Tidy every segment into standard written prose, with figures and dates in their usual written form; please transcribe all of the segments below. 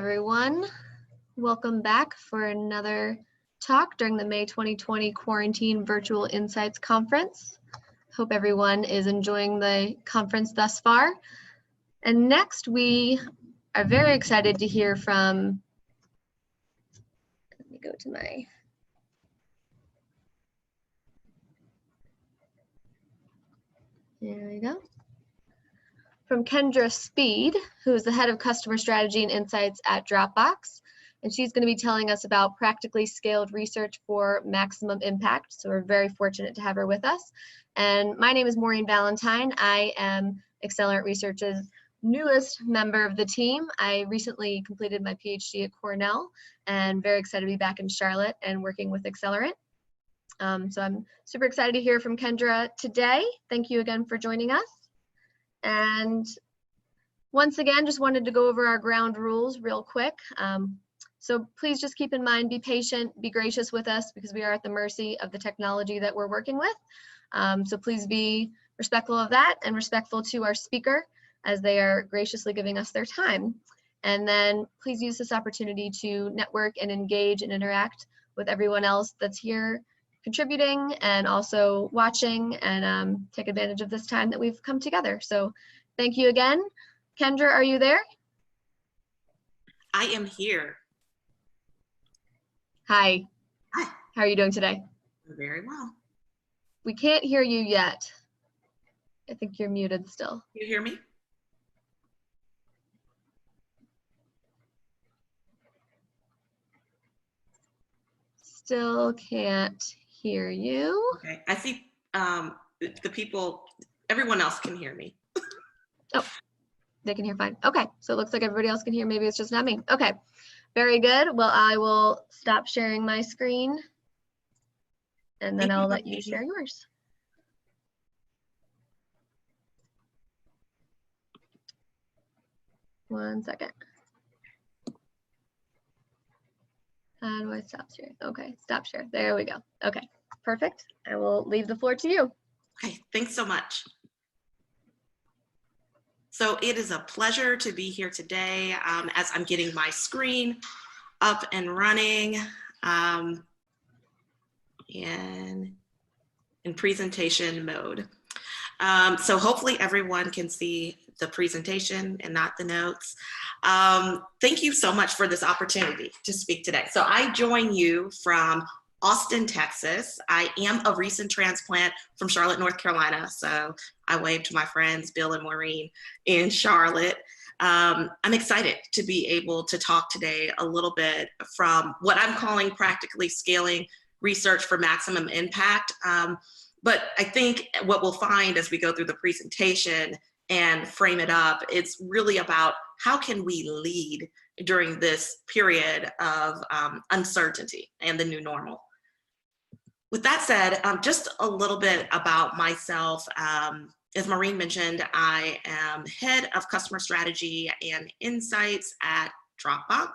Everyone, welcome back for another talk during the May 2020 Quarantine Virtual Insights Conference. Hope everyone is enjoying the conference thus far. And next, we are very excited to hear from, let me go to my, there we go. From Kendra Speed, who is the head of customer strategy and insights at Dropbox. And she's going to be telling us about practically scaled research for maximum impact. So we're very fortunate to have her with us. And my name is Maureen Valentine. I am Accelerant Research's newest member of the team. I recently completed my PhD at Cornell and very excited to be back in Charlotte and working with Accelerant. So I'm super excited to hear from Kendra today. Thank you again for joining us. And once again, just wanted to go over our ground rules real quick. So please just keep in mind, be patient, be gracious with us because we are at the mercy of the technology that we're working with. So please be respectful of that and respectful to our speaker as they are graciously giving us their time. And then please use this opportunity to network and engage and interact with everyone else that's here contributing and also watching, and take advantage of this time that we've come together. So thank you again. Kendra, are you there? I am here. Hi. Hi. How are you doing today? Very well. We can't hear you yet. I think you're muted still. You hear me? Still can't hear you. Okay, I see the people, everyone else can hear me. Oh, they can hear fine. Okay, so it looks like everybody else can hear. Maybe it's just not me. Okay, very good. Well, I will stop sharing my screen and then I'll let you share yours. One second. How do I stop sharing? Okay, stop share. There we go. Okay, perfect. I will leave the floor to you. Okay, thanks so much. So it is a pleasure to be here today as I'm getting my screen up and running and in presentation mode. So hopefully everyone can see the presentation and not the notes. Thank you so much for this opportunity to speak today. So I join you from Austin, Texas. I am a recent transplant from Charlotte, North Carolina. So I wave to my friends, Bill and Maureen in Charlotte. I'm excited to be able to talk today a little bit from what I'm calling practically scaling research for maximum impact. But I think what we'll find as we go through the presentation and frame it up, it's really about how can we lead during this period of uncertainty and the new normal. With that said, just a little bit about myself. As Maureen mentioned, I am head of customer strategy and insights at Dropbox.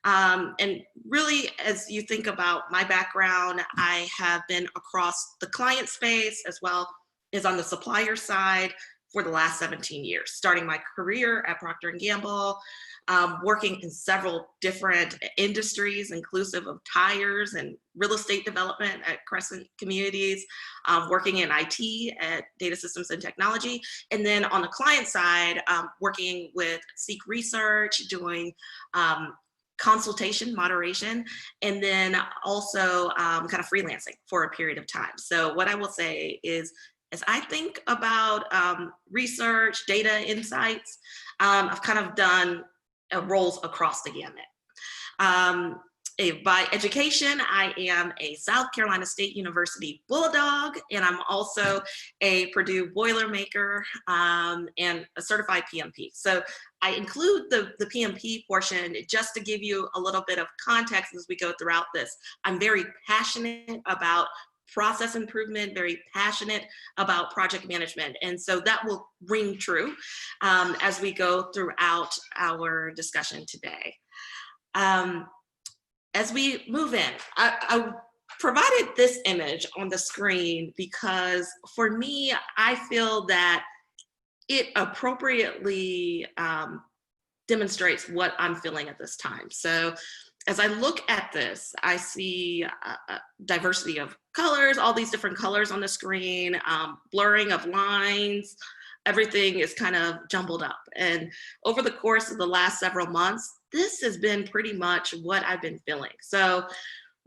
And really, as you think about my background, I have been across the client space as well as on the supplier side for the last 17 years, starting my career at Procter & Gamble, working in several different industries, inclusive of tires and real estate development at Crescent Communities, working in IT at Data Systems and Technology, and then on the client side, working with Seek Research, doing consultation, moderation, and then also kind of freelancing for a period of time. So what I will say is, as I think about research, data insights, I've kind of done roles across the gamut. By education, I am a South Carolina State University Bulldog, and I'm also a Purdue Boilermaker and a certified PMP. So I include the PMP portion just to give you a little bit of context as we go throughout this. I'm very passionate about process improvement, very passionate about project management. And so that will ring true as we go throughout our discussion today. As we move in, I provided this image on the screen because for me, I feel that it appropriately demonstrates what I'm feeling at this time. So as I look at this, I see a diversity of colors, all these different colors on the screen, blurring of lines. Everything is kind of jumbled up. And over the course of the last several months, this has been pretty much what I've been feeling. So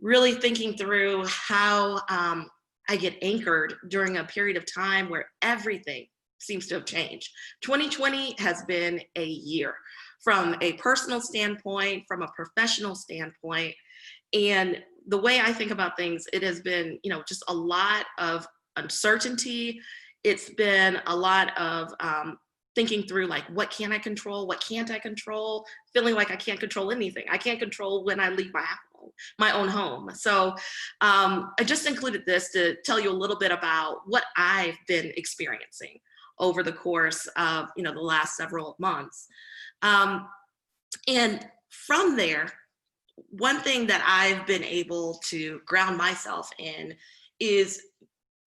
really thinking through how I get anchored during a period of time where everything seems to have changed. 2020 has been a year from a personal standpoint, from a professional standpoint. And the way I think about things, it has been, just a lot of uncertainty. It's been a lot of thinking through, like, what can I control? What can't I control? Feeling like I can't control anything. I can't control when I leave my own home. So I just included this to tell you a little bit about what I've been experiencing over the course of, the last several months. And from there, one thing that I've been able to ground myself in is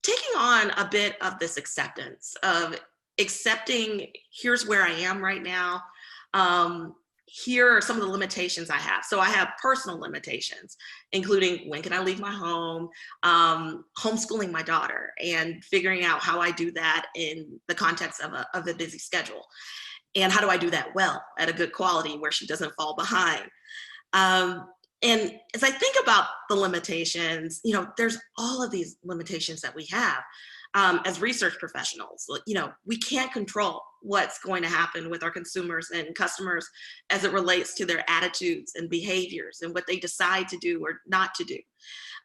taking on a bit of this acceptance of accepting, here's where I am right now. Here are some of the limitations I have. So I have personal limitations, including when can I leave my home, homeschooling my daughter, and figuring out how I do that in the context of a busy schedule. And how do I do that well at a good quality where she doesn't fall behind? And as I think about the limitations, there's all of these limitations that we have as research professionals. We can't control what's going to happen with our consumers and customers as it relates to their attitudes and behaviors and what they decide to do or not to do.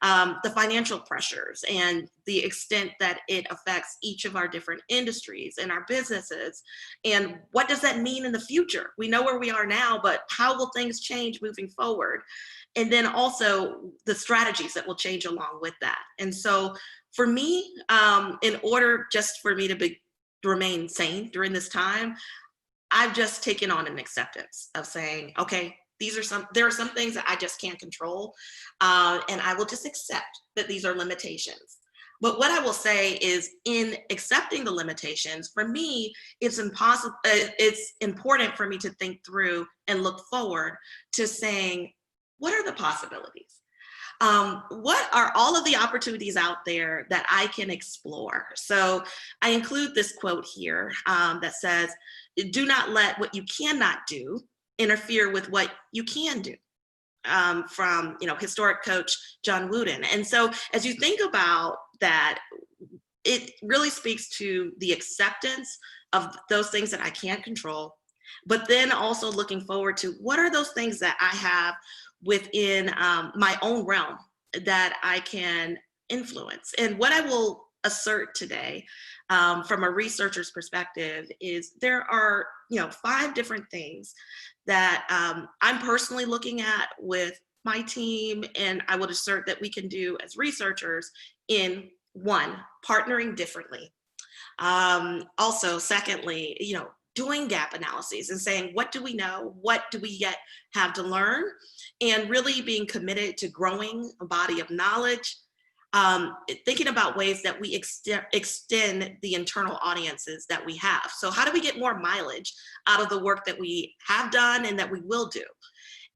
The financial pressures and the extent that it affects each of our different industries and our businesses. And what does that mean in the future? We know where we are now, but how will things change moving forward? And then also the strategies that will change along with that. And so for me, in order just for me to remain sane during this time, I've just taken on an acceptance of saying, okay, there are some things that I just can't control, and I will just accept that these are limitations. But what I will say is, in accepting the limitations, for me, it's important for me to think through and look forward to saying, what are the possibilities? What are all of the opportunities out there that I can explore? So I include this quote here that says, do not let what you cannot do interfere with what you can do, from historic coach John Wooden. And so as you think about that, it really speaks to the acceptance of those things that I can't control, but then also looking forward to what are those things that I have within my own realm that I can influence. And what I will assert today from a researcher's perspective is there are 5 different things that I'm personally looking at with my team, and I would assert that we can do as researchers in 1, partnering differently. Also, secondly, doing gap analyses and saying, what do we know? What do we yet have to learn? And really being committed to growing a body of knowledge, thinking about ways that we extend the internal audiences that we have. So how do we get more mileage out of the work that we have done and that we will do?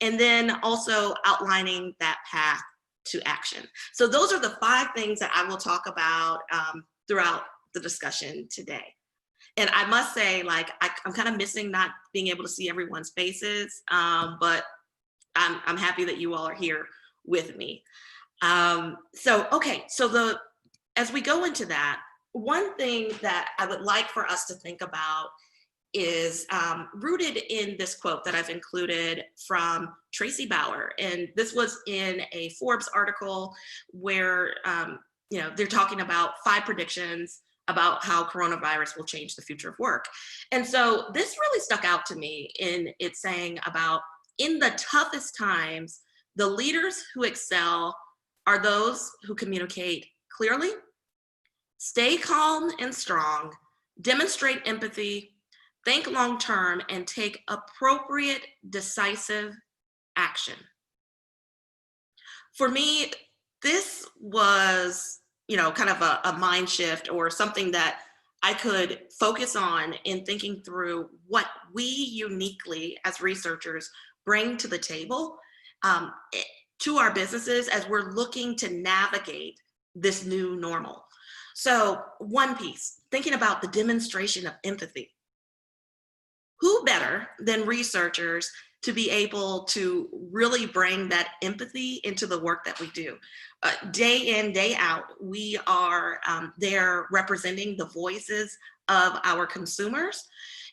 And then also outlining that path to action. So those are the 5 things that I will talk about throughout the discussion today. And I must say, I'm kind of missing not being able to see everyone's faces, but I'm happy that you all are here with me. So as we go into that, one thing that I would like for us to think about is rooted in this quote that I've included from Tracy Bauer. And this was in a Forbes article where they're talking about 5 predictions about how coronavirus will change the future of work. And so this really stuck out to me in it saying about, in the toughest times, the leaders who excel are those who communicate clearly, stay calm and strong, demonstrate empathy, think long-term, and take appropriate, decisive action. For me, this was, kind of a mind shift, or something that I could focus on in thinking through what we uniquely as researchers bring to the table to our businesses as we're looking to navigate this new normal. So one piece, thinking about the demonstration of empathy. Who better than researchers to be able to really bring that empathy into the work that we do? Day in, day out, we are there representing the voices of our consumers.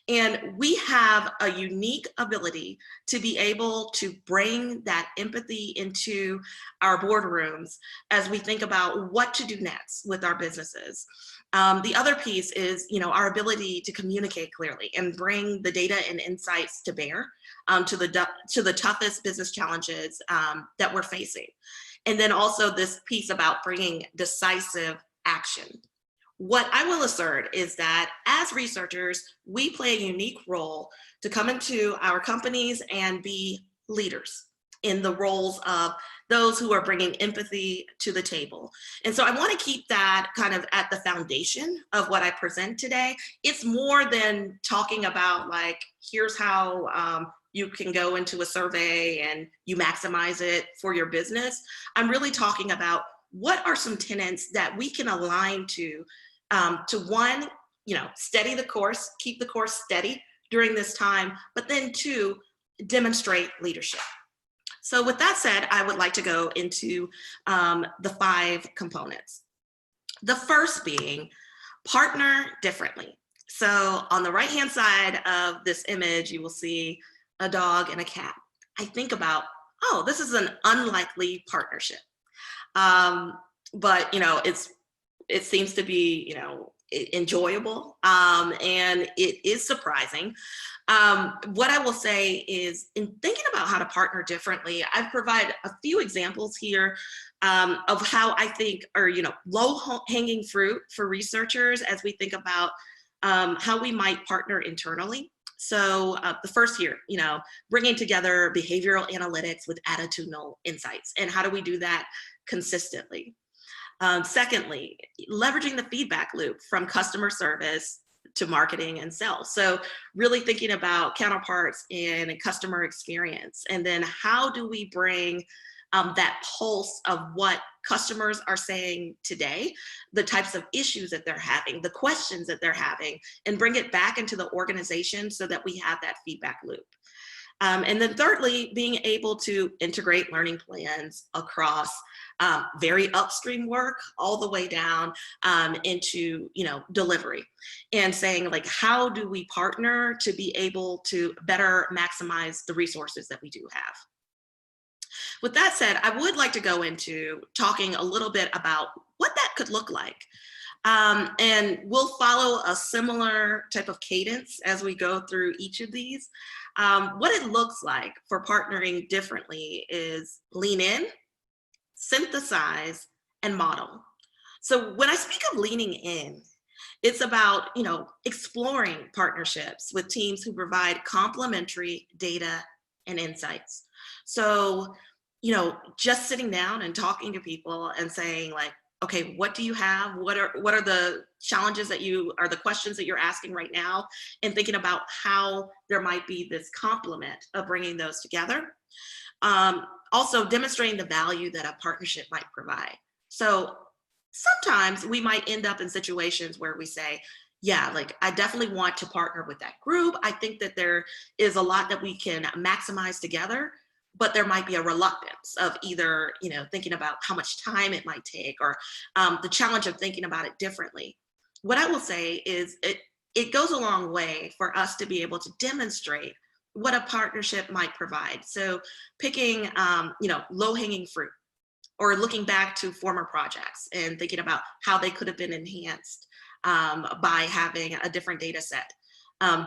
And we have a unique ability to be able to bring that empathy into our boardrooms as we think about what to do next with our businesses. The other piece is, our ability to communicate clearly and bring the data and insights to bear to the toughest business challenges that we're facing. And then also this piece about bringing decisive action. What I will assert is that as researchers, we play a unique role to come into our companies and be leaders in the roles of those who are bringing empathy to the table. And so I want to keep that kind of at the foundation of what I present today. It's more than talking about like, here's how you can go into a survey and you maximize it for your business. I'm really talking about what are some tenets that we can align to one, steady the course, keep the course steady during this time, but then two, demonstrate leadership. So with that said, I would like to go into the 5 components. The first being partner differently. So on the right-hand side of this image, you will see a dog and a cat. I think about, oh, this is an unlikely partnership. But, it seems to be, enjoyable, and it is surprising. What I will say is, in thinking about how to partner differently, I've provided a few examples here of how I think are, low-hanging fruit for researchers as we think about how we might partner internally. So the first here, bringing together behavioral analytics with attitudinal insights, and how do we do that consistently? Secondly, leveraging the feedback loop from customer service to marketing and sales. So really thinking about counterparts in customer experience. And then how do we bring that pulse of what customers are saying today, the types of issues that they're having, the questions that they're having, and bring it back into the organization so that we have that feedback loop. And then thirdly, being able to integrate learning plans across very upstream work all the way down into delivery, and saying like, how do we partner to be able to better maximize the resources that we do have? With that said, I would like to go into talking a little bit about what that could look like. And we'll follow a similar type of cadence as we go through each of these. What it looks like for partnering differently is lean in, synthesize, and model. So when I speak of leaning in, it's about exploring partnerships with teams who provide complementary data and insights. So just sitting down and talking to people and saying like, okay, what do you have? What are the challenges that the questions that you're asking right now? And thinking about how there might be this complement of bringing those together. Also demonstrating the value that a partnership might provide. So sometimes we might end up in situations where we say, yeah, like I definitely want to partner with that group. I think that there is a lot that we can maximize together, but there might be a reluctance of either, thinking about how much time it might take, or the challenge of thinking about it differently. What I will say is it goes a long way for us to be able to demonstrate what a partnership might provide. So picking, low-hanging fruit, or looking back to former projects and thinking about how they could have been enhanced by having a different data set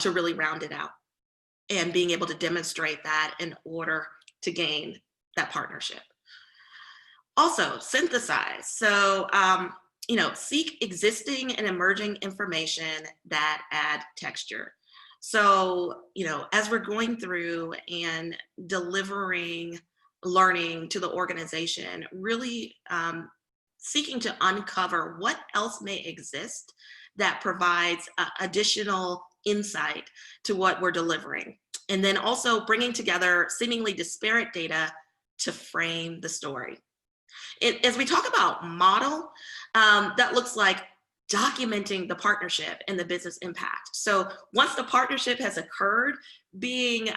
to really round it out, and being able to demonstrate that in order to gain that partnership. Also, synthesize. So, seek existing and emerging information that add texture. So, as we're going through and delivering learning to the organization, really seeking to uncover what else may exist that provides additional insight to what we're delivering. And then also bringing together seemingly disparate data to frame the story. As we talk about model, that looks like documenting the partnership and the business impact. So once the partnership has occurred, being,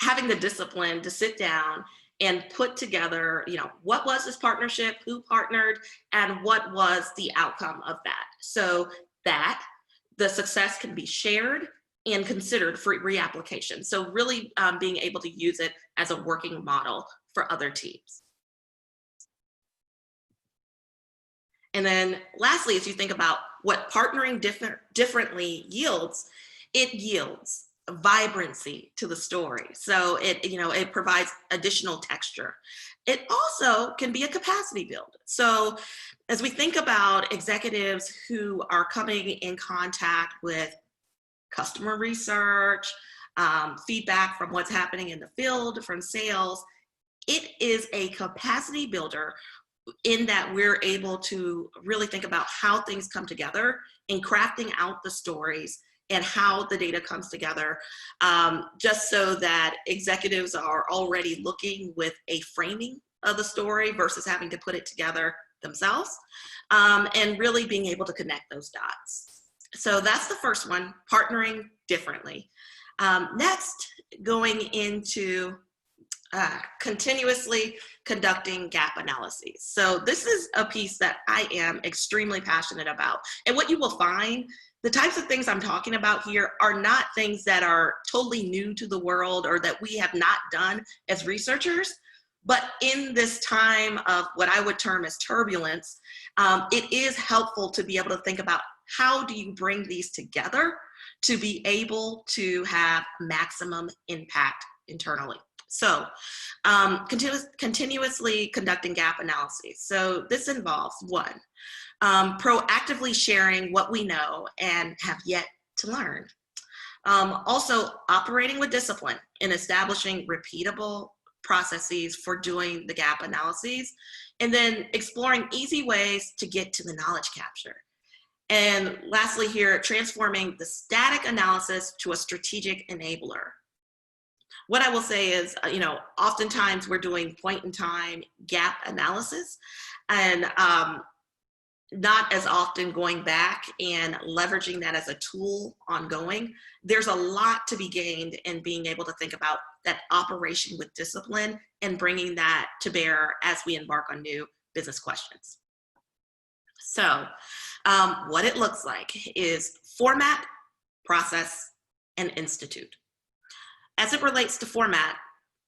having the discipline to sit down and put together, what was this partnership, who partnered, and what was the outcome of that, so that the success can be shared and considered for reapplication. So really being able to use it as a working model for other teams. And then lastly, as you think about what partnering differently yields, it yields vibrancy to the story. So it provides additional texture. It also can be a capacity build. So as we think about executives who are coming in contact with customer research, feedback from what's happening in the field, from sales, it is a capacity builder in that we're able to really think about how things come together and crafting out the stories and how the data comes together, just so that executives are already looking with a framing of the story versus having to put it together themselves, and really being able to connect those dots. So that's the first one, partnering differently. Next, going into continuously conducting gap analyses. So this is a piece that I am extremely passionate about. And what you will find, the types of things I'm talking about here are not things that are totally new to the world or that we have not done as researchers. But in this time of what I would term as turbulence, it is helpful to be able to think about how do you bring these together to be able to have maximum impact internally. So continuously conducting gap analyses. So this involves one, proactively sharing what we know and have yet to learn. Also operating with discipline in establishing repeatable processes for doing the gap analyses, and then exploring easy ways to get to the knowledge capture. And lastly here, transforming the static analysis to a strategic enabler. What I will say is, oftentimes we're doing point in time gap analysis and not as often going back and leveraging that as a tool ongoing. There's a lot to be gained in being able to think about that operation with discipline and bringing that to bear as we embark on new business questions. So what it looks like is format, process, and institute. As it relates to format,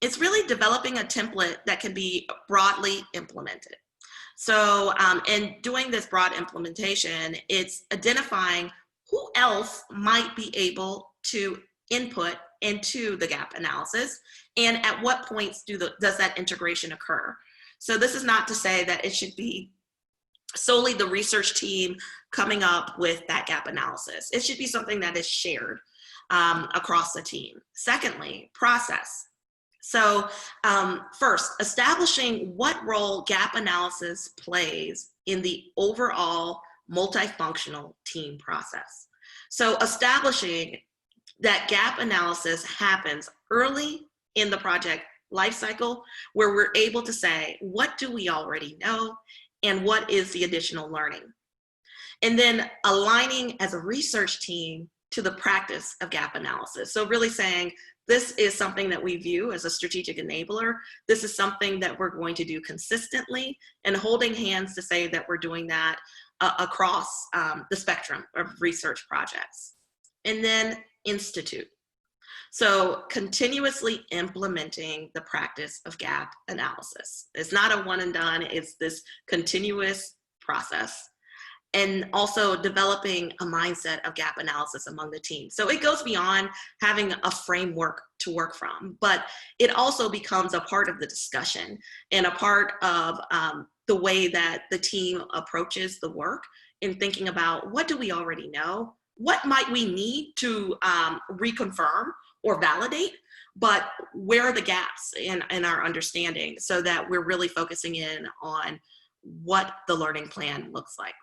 it's really developing a template that can be broadly implemented. So in doing this broad implementation, it's identifying who else might be able to input into the gap analysis and at what points does that integration occur. So this is not to say that it should be solely the research team coming up with that gap analysis. It should be something that is shared across the team. Secondly, process. So first, establishing what role gap analysis plays in the overall multifunctional team process. So establishing that gap analysis happens early in the project lifecycle, where we're able to say, what do we already know and what is the additional learning? And then aligning as a research team to the practice of gap analysis. So really saying, this is something that we view as a strategic enabler. This is something that we're going to do consistently, and holding hands to say that we're doing that across the spectrum of research projects. And then institute. So continuously implementing the practice of gap analysis. It's not a one and done, it's this continuous process. And also developing a mindset of gap analysis among the team. So it goes beyond having a framework to work from, but it also becomes a part of the discussion and a part of the way that the team approaches the work in thinking about, what do we already know? What might we need to reconfirm or validate? But where are the gaps in our understanding, so that we're really focusing in on what the learning plan looks like?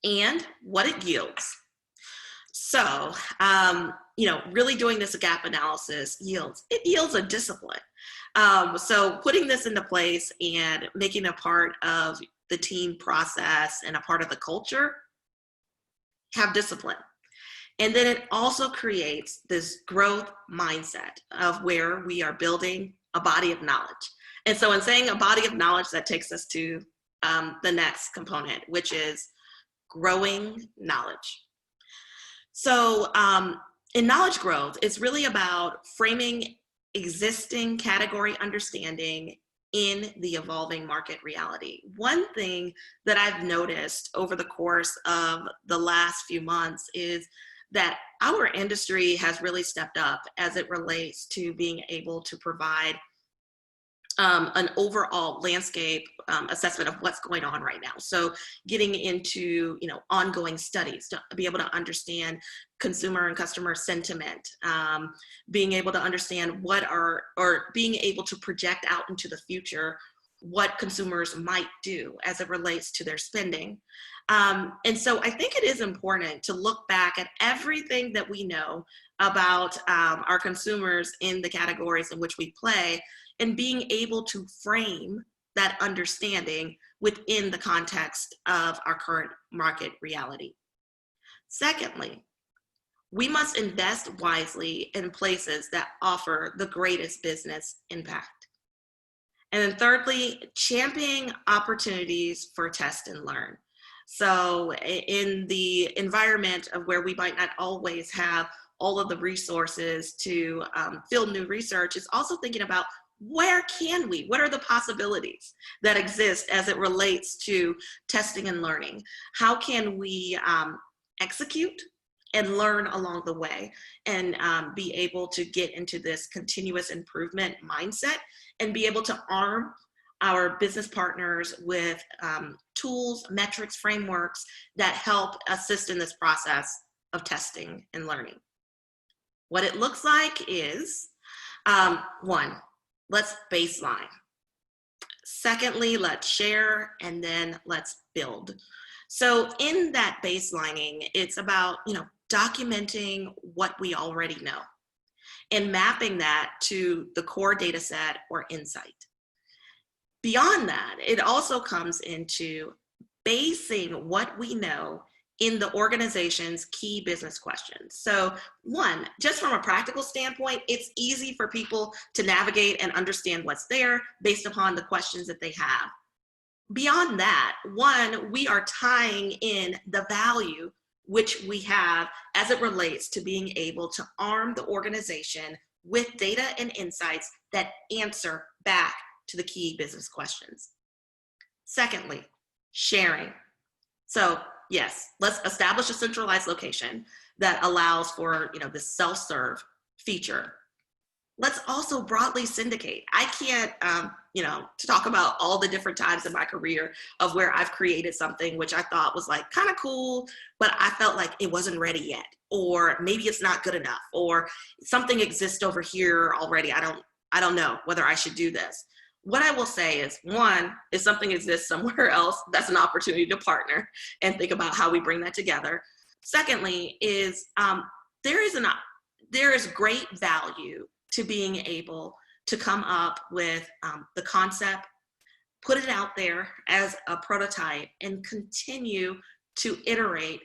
and what it yields. So, really doing this gap analysis yields a discipline. So putting this into place and making a part of the team process and a part of the culture, have discipline. And then it also creates this growth mindset of where we are building a body of knowledge. And so in saying a body of knowledge, that takes us to the next component, which is growing knowledge. So in knowledge growth, it's really about framing existing category understanding in the evolving market reality. One thing that I've noticed over the course of the last few months is that our industry has really stepped up as it relates to being able to provide an overall landscape assessment of what's going on right now. So getting into ongoing studies to be able to understand consumer and customer sentiment, being able to understand or being able to project out into the future what consumers might do as it relates to their spending. And so I think it is important to look back at everything that we know about our consumers in the categories in which we play, and being able to frame that understanding within the context of our current market reality. Secondly, we must invest wisely in places that offer the greatest business impact. And then thirdly, championing opportunities for test and learn. So in the environment of where we might not always have all of the resources to field new research, is also thinking about what are the possibilities that exist as it relates to testing and learning? How can we execute and learn along the way, and be able to get into this continuous improvement mindset, and be able to arm our business partners with tools, metrics, frameworks that help assist in this process of testing and learning. What it looks like is, one, let's baseline. Secondly, let's share, and then let's build. So in that baselining, it's about documenting what we already know and mapping that to the core data set or insight. Beyond that, it also comes into basing what we know in the organization's key business questions. So one, just from a practical standpoint, it's easy for people to navigate and understand what's there based upon the questions that they have. Beyond that, one, we are tying in the value which we have as it relates to being able to arm the organization with data and insights that answer back to the key business questions. Secondly, sharing. So yes, let's establish a centralized location that allows for this self-serve feature. Let's also broadly syndicate. I can't, to talk about all the different times in my career of where I've created something which I thought was like kind of cool, but I felt like it wasn't ready yet, or maybe it's not good enough, or something exists over here already. I don't know whether I should do this. What I will say is, one, if something exists somewhere else, that's an opportunity to partner and think about how we bring that together. Secondly, is there is great value to being able to come up with the concept, put it out there as a prototype, and continue to iterate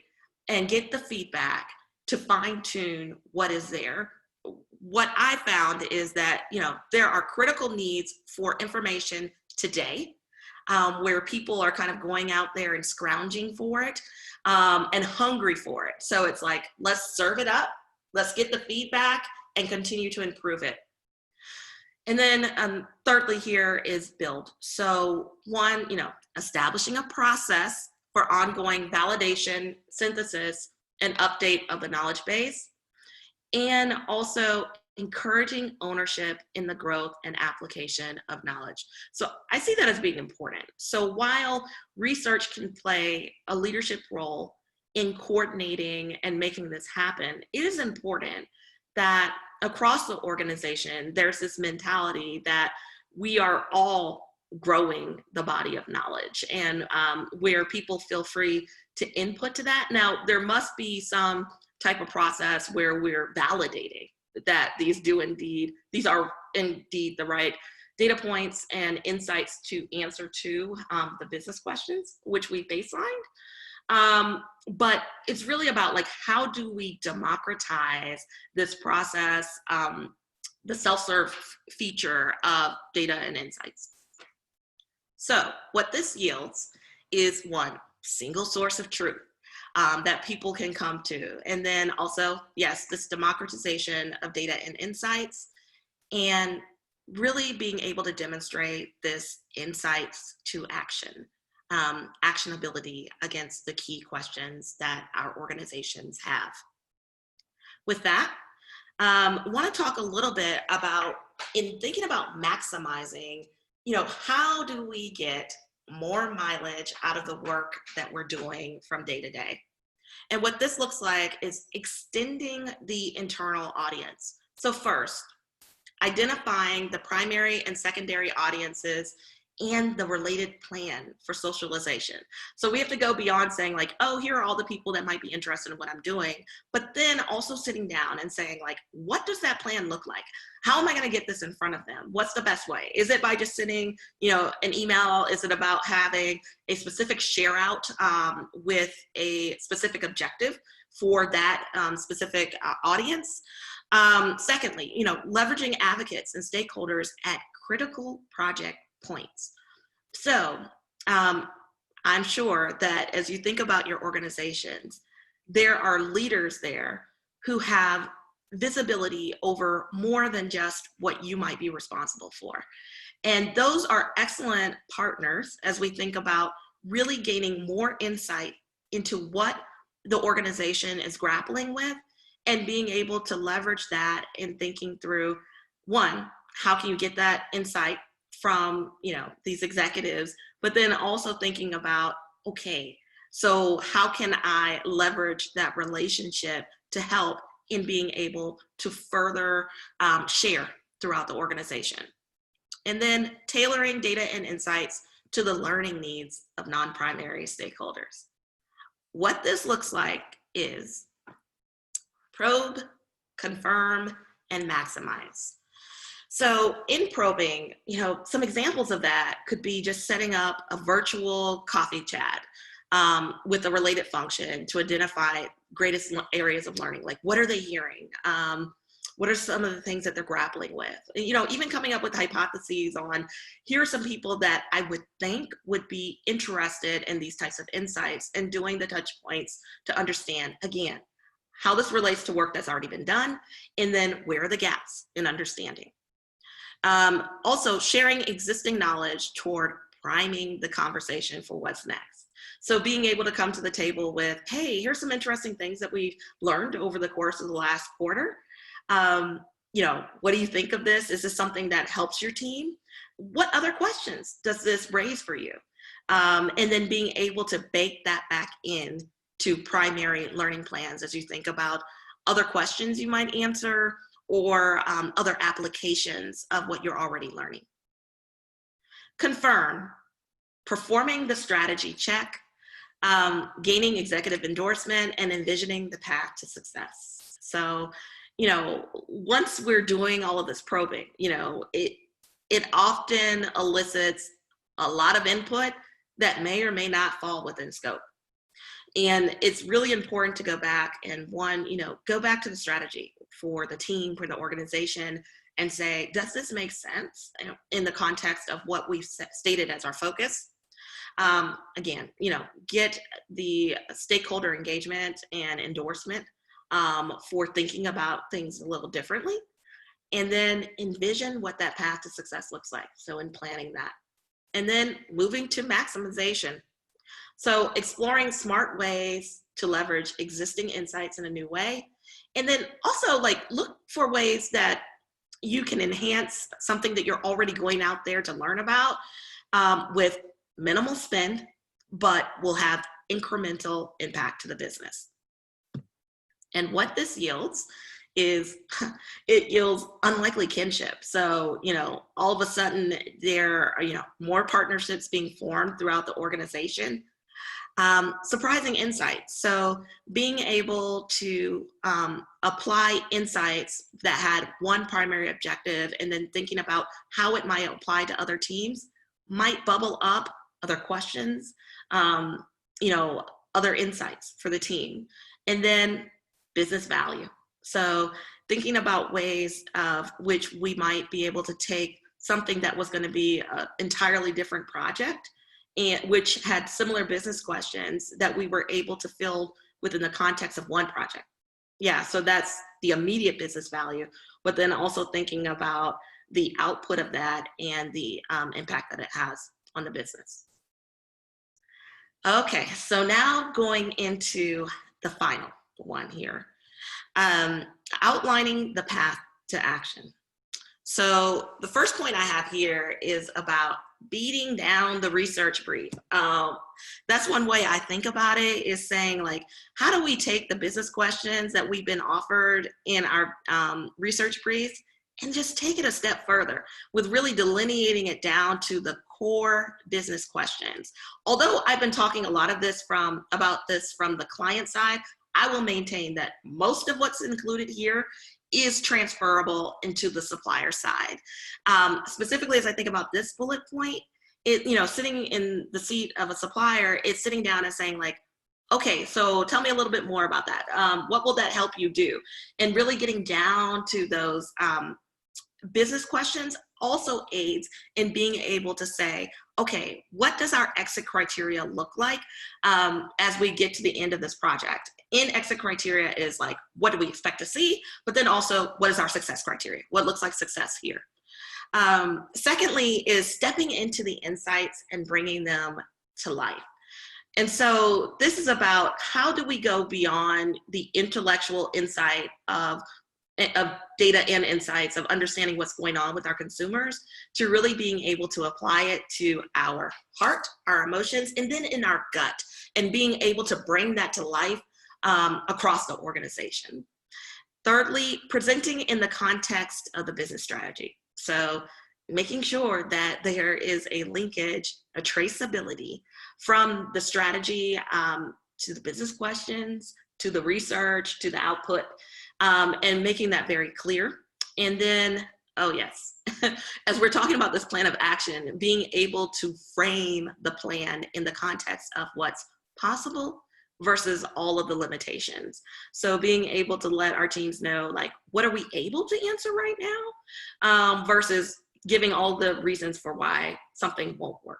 and get the feedback to fine tune what is there. What I found is that, there are critical needs for information today, where people are kind of going out there and scrounging for it, and hungry for it. So it's like, let's serve it up, let's get the feedback and continue to improve it. And then thirdly here is build. So one, establishing a process for ongoing validation, synthesis, and update of the knowledge base, and also encouraging ownership in the growth and application of knowledge. So I see that as being important. So while research can play a leadership role in coordinating and making this happen, it is important that across the organization, there's this mentality that we are all growing the body of knowledge, and where people feel free to input to that. Now, there must be some type of process where we're validating that these are indeed the right data points and insights to answer to the business questions, which we baselined. But it's really about like, how do we democratize this process, the self-serve feature of data and insights. So what this yields is one single source of truth that people can come to. And then also, yes, this democratization of data and insights, and really being able to demonstrate this insights to action, actionability against the key questions that our organizations have. With that, I want to talk a little bit about, in thinking about maximizing, how do we get more mileage out of the work that we're doing from day to day? And what this looks like is extending the internal audience. So first, identifying the primary and secondary audiences and the related plan for socialization. So we have to go beyond saying like, oh, here are all the people that might be interested in what I'm doing, but then also sitting down and saying like, what does that plan look like? How am I gonna get this in front of them? What's the best way? Is it by just sending, an email? Is it about having a specific share out with a specific objective for that specific audience? Secondly, leveraging advocates and stakeholders at critical project points. So I'm sure that as you think about your organizations, there are leaders there who have visibility over more than just what you might be responsible for. And those are excellent partners as we think about really gaining more insight into what the organization is grappling with, and being able to leverage that in thinking through, one, how can you get that insight from these executives, but then also thinking about, okay, so how can I leverage that relationship to help in being able to further share throughout the organization? And then tailoring data and insights to the learning needs of non-primary stakeholders. What this looks like is probe, confirm, and maximize. So in probing, some examples of that could be just setting up a virtual coffee chat with a related function to identify greatest areas of learning. Like, what are they hearing? What are some of the things that they're grappling with? Even coming up with hypotheses on, here are some people that I would think would be interested in these types of insights, and doing the touch points to understand, again, how this relates to work that's already been done, and then where are the gaps in understanding. Also, sharing existing knowledge toward priming the conversation for what's next. So being able to come to the table with, hey, here's some interesting things that we've learned over the course of the last quarter. What do you think of this? Is this something that helps your team? What other questions does this raise for you? And then being able to bake that back in to primary learning plans as you think about other questions you might answer, or other applications of what you're already learning. Confirm, performing the strategy check, gaining executive endorsement, and envisioning the path to success. So, once we're doing all of this probing, it often elicits a lot of input that may or may not fall within scope. And it's really important to go back and go back to the strategy for the team, for the organization, and say, does this make sense in the context of what we've stated as our focus? Again, get the stakeholder engagement and endorsement for thinking about things a little differently, and then envision what that path to success looks like. So in planning that, and then moving to maximization. So exploring smart ways to leverage existing insights in a new way. And then also look for ways that you can enhance something that you're already going out there to learn about with minimal spend, but will have incremental impact to the business. And what this yields is it yields unlikely kinship. So, all of a sudden there are, more partnerships being formed throughout the organization. Surprising insights. So being able to apply insights that had one primary objective and then thinking about how it might apply to other teams might bubble up other questions, other insights for the team. And then business value. So thinking about ways of which we might be able to take something that was going to be an entirely different project, and which had similar business questions that we were able to fill within the context of one project. Yeah, so that's the immediate business value, but then also thinking about the output of that and the impact that it has on the business. Okay, so now going into the final one here, outlining the path to action. So the first point I have here is about beating down the research brief. That's one way I think about it, is saying, like, how do we take the business questions that we've been offered in our research briefs and just take it a step further with really delineating it down to the core business questions. Although I've been talking a lot of this about this from the client side, I will maintain that most of what's included here is transferable into the supplier side. Specifically, as I think about this bullet point, sitting in the seat of a supplier, it's sitting down and saying, like, okay, so tell me a little bit more about that. What will that help you do? And really getting down to those business questions also aids in being able to say, okay, what does our exit criteria look like as we get to the end of this project? In exit criteria is like, what do we expect to see? But then also, what is our success criteria? What looks like success here? Secondly is stepping into the insights and bringing them to life. And so this is about how do we go beyond the intellectual insight of data and insights of understanding what's going on with our consumers to really being able to apply it to our heart, our emotions, and then in our gut, and being able to bring that to life across the organization. Thirdly, presenting in the context of the business strategy. So making sure that there is a linkage, a traceability from the strategy to the business questions, to the research, to the output, and making that very clear. And then, oh yes, as we're talking about this plan of action, being able to frame the plan in the context of what's possible versus all of the limitations. So being able to let our teams know, like, what are we able to answer right now versus giving all the reasons for why something won't work.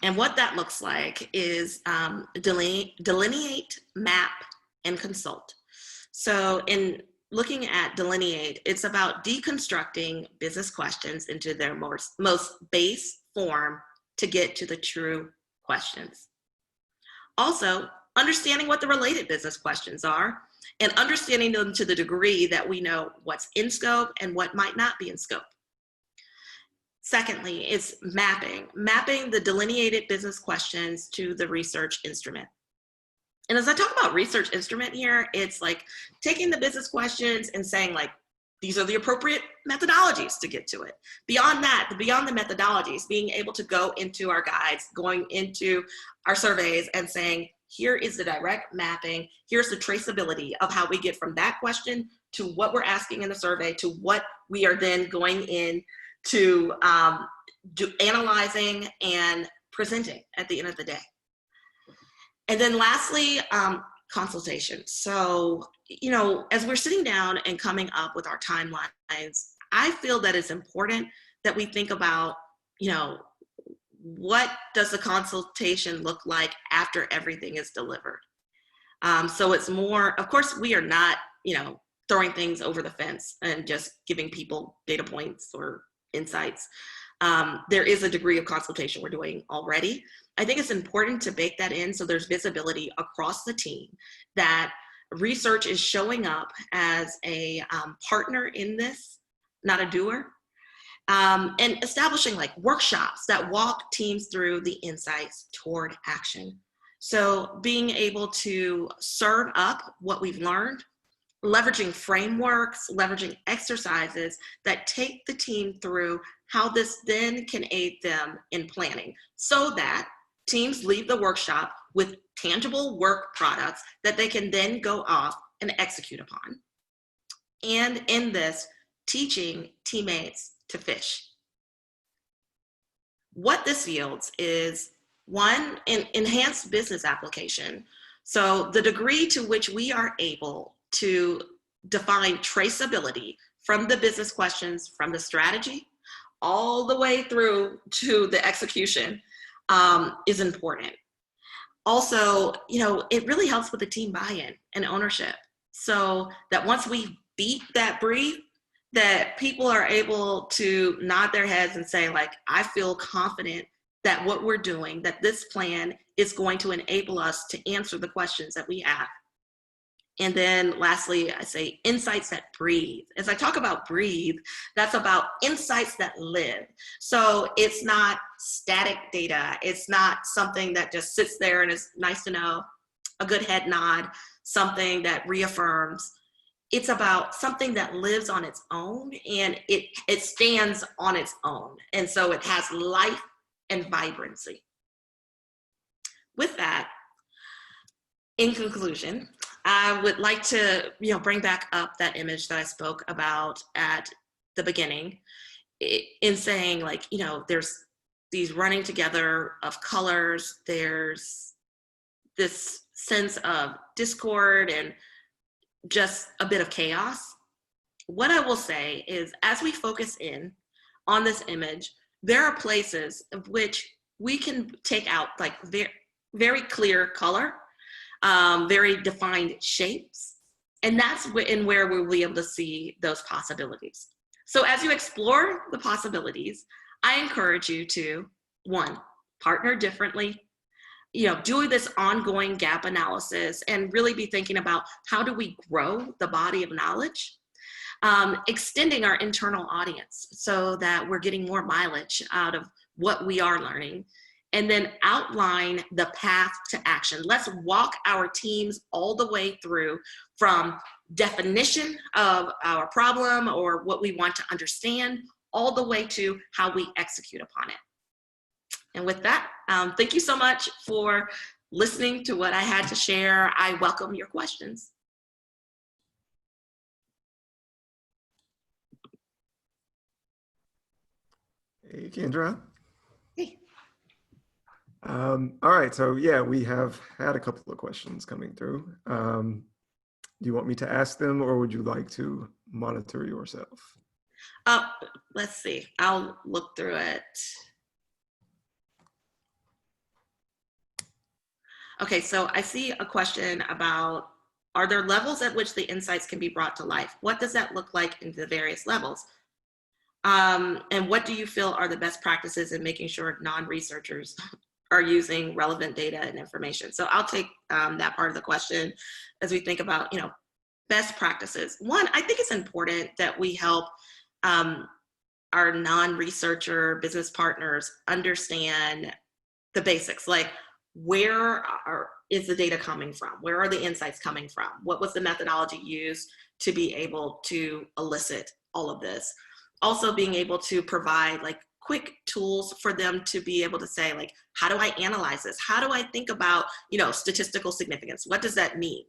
And what that looks like is delineate, map, and consult. So in looking at delineate, it's about deconstructing business questions into their most base form to get to the true questions. Also, understanding what the related business questions are and understanding them to the degree that we know what's in scope and what might not be in scope. Secondly, it's mapping the delineated business questions to the research instrument. And as I talk about research instrument here, it's like taking the business questions and saying, like, these are the appropriate methodologies to get to it. Beyond that, beyond the methodologies, being able to go into our guides, going into our surveys and saying, here is the direct mapping, here's the traceability of how we get from that question to what we're asking in the survey to what we are then going in to analyzing and presenting at the end of the day. And then lastly, consultation. So, as we're sitting down and coming up with our timelines, I feel that it's important that we think about, what does the consultation look like after everything is delivered? So it's more, of course, we are not, throwing things over the fence and just giving people data points or insights. There is a degree of consultation we're doing already. I think it's important to bake that in so there's visibility across the team that research is showing up as a partner in this, not a doer. And establishing like workshops that walk teams through the insights toward action. So being able to serve up what we've learned, leveraging frameworks, leveraging exercises that take the team through how this then can aid them in planning so that teams leave the workshop with tangible work products that they can then go off and execute upon. And in this, teaching teammates to fish. What this yields is one, an enhanced business application. So the degree to which we are able to define traceability from the business questions, from the strategy, all the way through to the execution is important. Also, it really helps with the team buy-in and ownership. So that once we beat that brief, that people are able to nod their heads and say, like, I feel confident that what we're doing, that this plan is going to enable us to answer the questions that we have. And then lastly, I say insights that breathe. As I talk about breathe, that's about insights that live. So it's not static data. It's not something that just sits there and is nice to know, a good head nod, something that reaffirms. It's about something that lives on its own, and it stands on its own. And so it has life and vibrancy. With that, in conclusion, I would like to bring back up that image that I spoke about at the beginning in saying, like, there's these running together of colors, there's this sense of discord and just a bit of chaos. What I will say is, as we focus in on this image, there are places of which we can take out like very clear color, very defined shapes, and that's where we'll be able to see those possibilities. So as you explore the possibilities, I encourage you to, one, partner differently, doing this ongoing gap analysis and really be thinking about how do we grow the body of knowledge, extending our internal audience so that we're getting more mileage out of what we are learning, and then outline the path to action. Let's walk our teams all the way through from definition of our problem or what we want to understand, all the way to how we execute upon it. And with that, thank you so much for listening to what I had to share. I welcome your questions. Hey, Kendra. Hey. All right, so yeah, we have had a couple of questions coming through. Do you want me to ask them, or would you like to monitor yourself? Let's see, I'll look through it. Okay, so I see a question about, are there levels at which the insights can be brought to life? What does that look like in the various levels? And what do you feel are the best practices in making sure non-researchers are using relevant data and information? So I'll take that part of the question as we think about, best practices. One, I think it's important that we help our non-researcher business partners understand the basics, like where is the data coming from? Where are the insights coming from? What was the methodology used to be able to elicit all of this? Also being able to provide like quick tools for them to be able to say, like, how do I analyze this? How do I think about, statistical significance? What does that mean?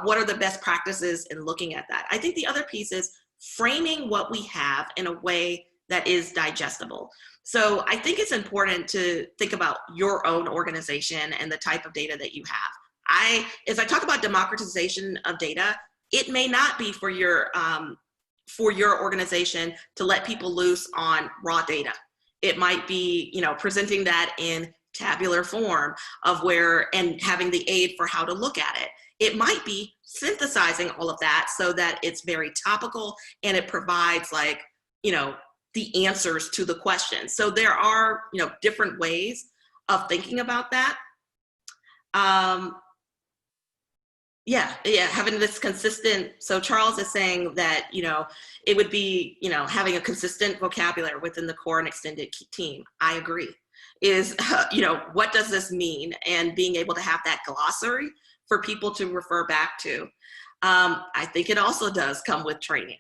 What are the best practices in looking at that? I think the other piece is framing what we have in a way that is digestible. So I think it's important to think about your own organization and the type of data that you have. As I talk about democratization of data, it may not be for your organization to let people loose on raw data. It might be, presenting that in tabular form and having the aid for how to look at it. It might be synthesizing all of that so that it's very topical and it provides the answers to the questions. So there are, different ways of thinking about that. Having this consistent, so Charles is saying that, it would be, having a consistent vocabulary within the core and extended team. I agree. is, what does this mean? And being able to have that glossary for people to refer back to. I think it also does come with training.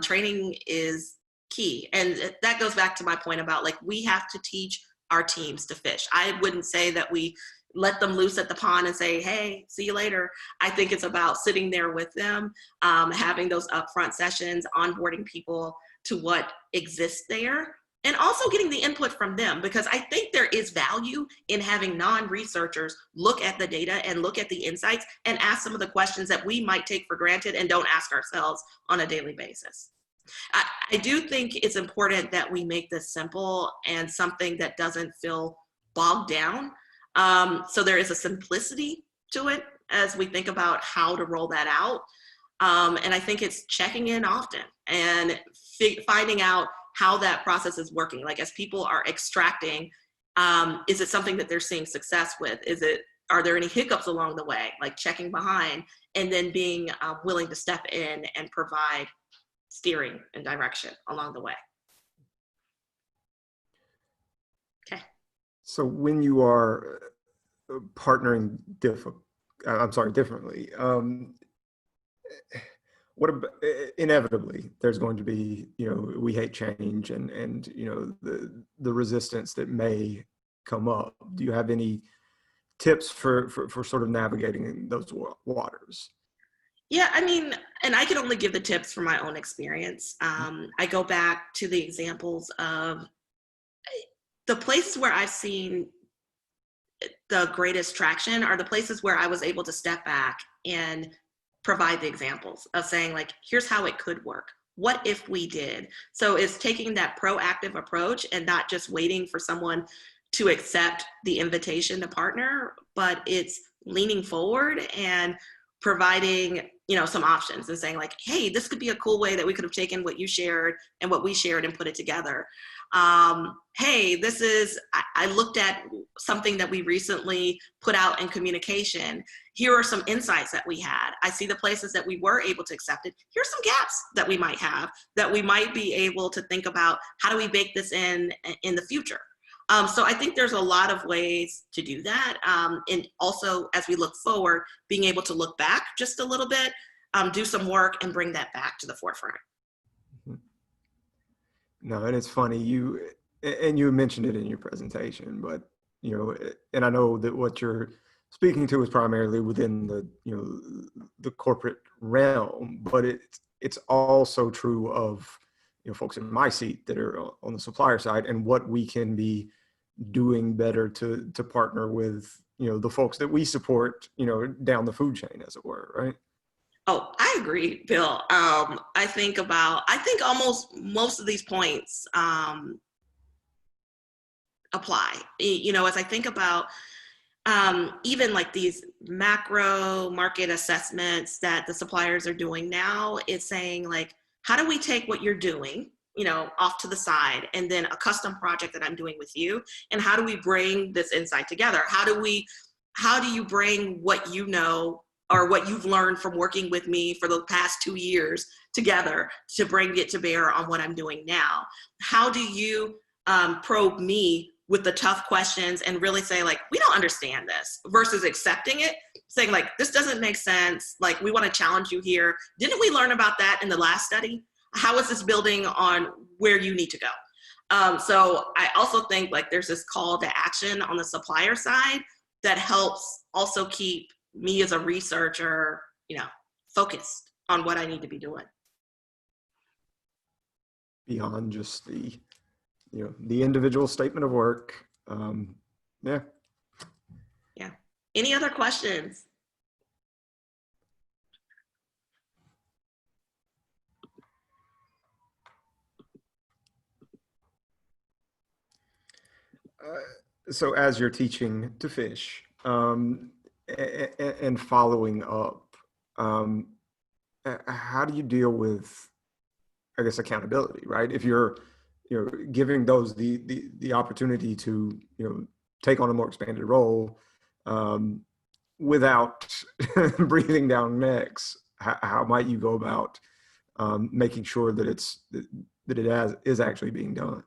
Training is key. And that goes back to my point about, like, we have to teach our teams to fish. I wouldn't say that we let them loose at the pond and say, hey, see you later. I think it's about sitting there with them, having those upfront sessions, onboarding people to what exists there, and also getting the input from them, because I think there is value in having non-researchers look at the data and look at the insights and ask some of the questions that we might take for granted and don't ask ourselves on a daily basis. I do think it's important that we make this simple and something that doesn't feel bogged down. So there is a simplicity to it as we think about how to roll that out. And I think it's checking in often and finding out how that process is working. Like, as people are extracting, is it something that they're seeing success with? Are there any hiccups along the way? Like, checking behind, and then being willing to step in and provide steering and direction along the way. Okay. So when you are partnering differently, what about, inevitably there's going to be, we hate change and the resistance that may come up. Do you have any tips for sort of navigating those waters? Yeah, I mean, and I can only give the tips from my own experience. I go back to the examples of the places where I've seen the greatest traction are the places where I was able to step back and provide the examples of saying, like, here's how it could work. What if we did? So it's taking that proactive approach and not just waiting for someone to accept the invitation to partner, but it's leaning forward and providing, some options and saying, like, hey, this could be a cool way that we could have taken what you shared and what we shared and put it together. Hey, I looked at something that we recently put out in communication. Here are some insights that we had. I see the places that we were able to accept it. Here's some gaps that we might have that we might be able to think about. How do we bake this in the future? So I think there's a lot of ways to do that. And also, as we look forward, being able to look back just a little bit, do some work and bring that back to the forefront. No, and it's funny, you mentioned it in your presentation, but, and I know that what you're speaking to is primarily within the corporate realm, but it's also true of, folks in my seat that are on the supplier side, and what we can be doing better to partner with, the folks that we support, down the food chain, as it were, right? Oh, I agree, Bill. I think almost most of these points apply. As I think about even like these macro market assessments that the suppliers are doing now, it's saying, like, how do we take what you're doing, off to the side, and then a custom project that I'm doing with you, and how do we bring this insight together? How do you bring what you know or what you've learned from working with me for the past 2 years together to bring it to bear on what I'm doing now? How do you probe me with the tough questions and really say, like, we don't understand this, versus accepting it, saying, like, this doesn't make sense. Like, we want to challenge you here. Didn't we learn about that in the last study? How is this building on where you need to go? So I also think, like, there's this call to action on the supplier side that helps also keep me as a researcher, focused on what I need to be doing. Beyond just the individual statement of work. Yeah. Any other questions? So as you're teaching to fish, and following up, how do you deal with, I guess, accountability, right? If you're, giving those the opportunity to, take on a more expanded role, without breathing down necks, how might you go about making sure that is actually being done?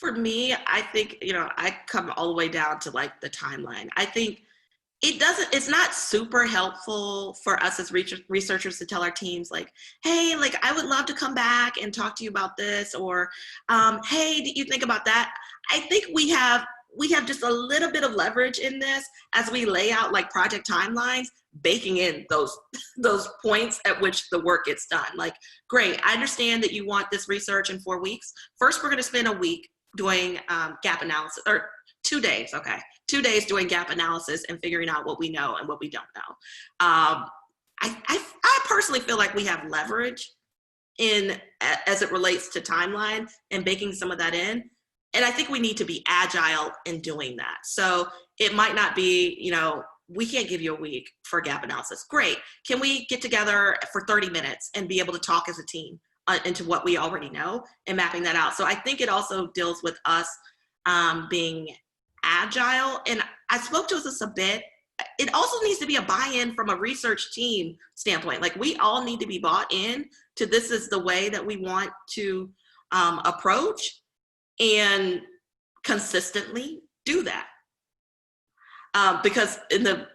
for me, I think, I come all the way down to like the timeline. I think it's not super helpful for us as researchers to tell our teams like, hey, like I would love to come back and talk to you about this, or hey, did you think about that? I think we have just a little bit of leverage in this as we lay out like project timelines, baking in those points at which the work gets done. Like, great, I understand that you want this research in 4 weeks. First, we're going to spend a week doing gap analysis, or 2 days, okay. 2 days doing gap analysis and figuring out what we know and what we don't know. I personally feel like we have leverage as it relates to timeline and baking some of that in. And I think we need to be agile in doing that. So it might not be, we can't give you a week for gap analysis. Great. Can we get together for 30 minutes and be able to talk as a team into what we already know and mapping that out? So I think it also deals with us being agile. And I spoke to this a bit. It also needs to be a buy-in from a research team standpoint. Like, we all need to be bought in to this is the way that we want to approach and consistently do that. Because in the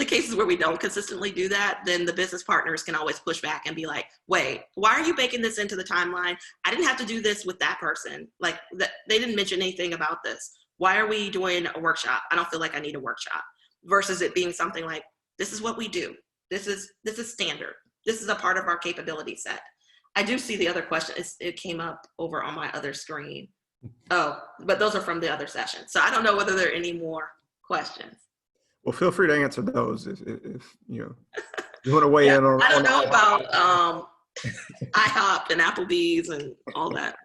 cases where we don't consistently do that, then the business partners can always push back and be like, wait, why are you baking this into the timeline? I didn't have to do this with that person. Like, they didn't mention anything about this. Why are we doing a workshop? I don't feel like I need a workshop. Versus it being something like, this is what we do. This is standard. This is a part of our capability set. I do see the other question. It came up over on my other screen. Oh, but those are from the other session. So I don't know whether there are any more questions. Well, feel free to answer those if you want to weigh in on. I don't know about IHOP and Applebee's and all that.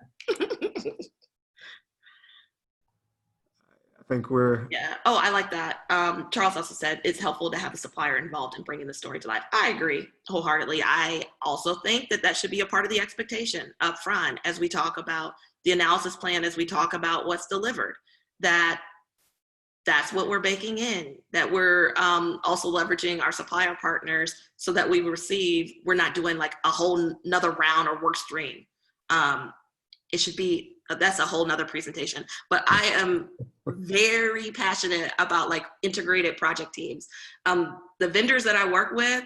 I think we're. Yeah. Oh, I like that. Charles also said it's helpful to have a supplier involved in bringing the story to life. I agree wholeheartedly. I also think that should be a part of the expectation up front as we talk about the analysis plan, as we talk about what's delivered, that's what we're baking in, that we're also leveraging our supplier partners so that we're not doing like a whole nother round or work stream. It should be, that's a whole nother presentation, but I am very passionate about like integrated project teams. The vendors that I work with,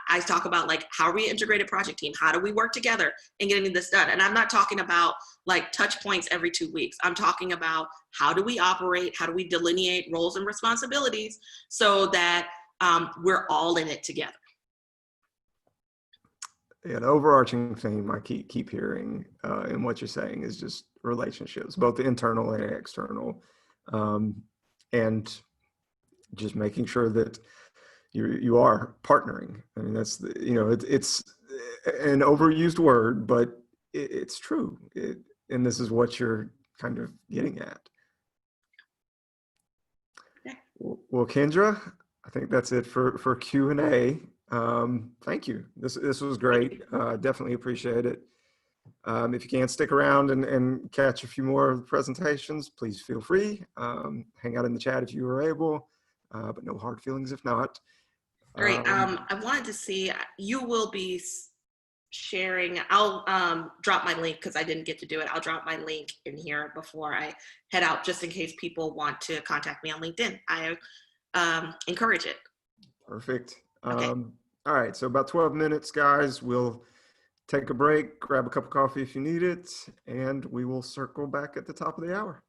I talk about like, how are we an integrated project team? How do we work together in getting this done? And I'm not talking about like touch points every 2 weeks. I'm talking about how do we operate? How do we delineate roles and responsibilities so that we're all in it together? Yeah, the overarching theme I keep hearing in what you're saying is just relationships, both internal and external, and just making sure that you are partnering. I mean, that's it's an overused word, but it's true. And this is what you're kind of getting at. Yeah. Well, Kendra, I think that's it for Q&A. Thank you. This was great. Definitely appreciate it. If you can't stick around and catch a few more of the presentations, please feel free. Hang out in the chat if you are able, but no hard feelings if not. Great. I wanted to see, you will be sharing, I'll drop my link because I didn't get to do it. I'll drop my link in here before I head out, just in case people want to contact me on LinkedIn. I encourage it. Perfect. Okay. All right, so about 12 minutes, guys. We'll take a break, grab a cup of coffee if you need it, and we will circle back at the top of the hour.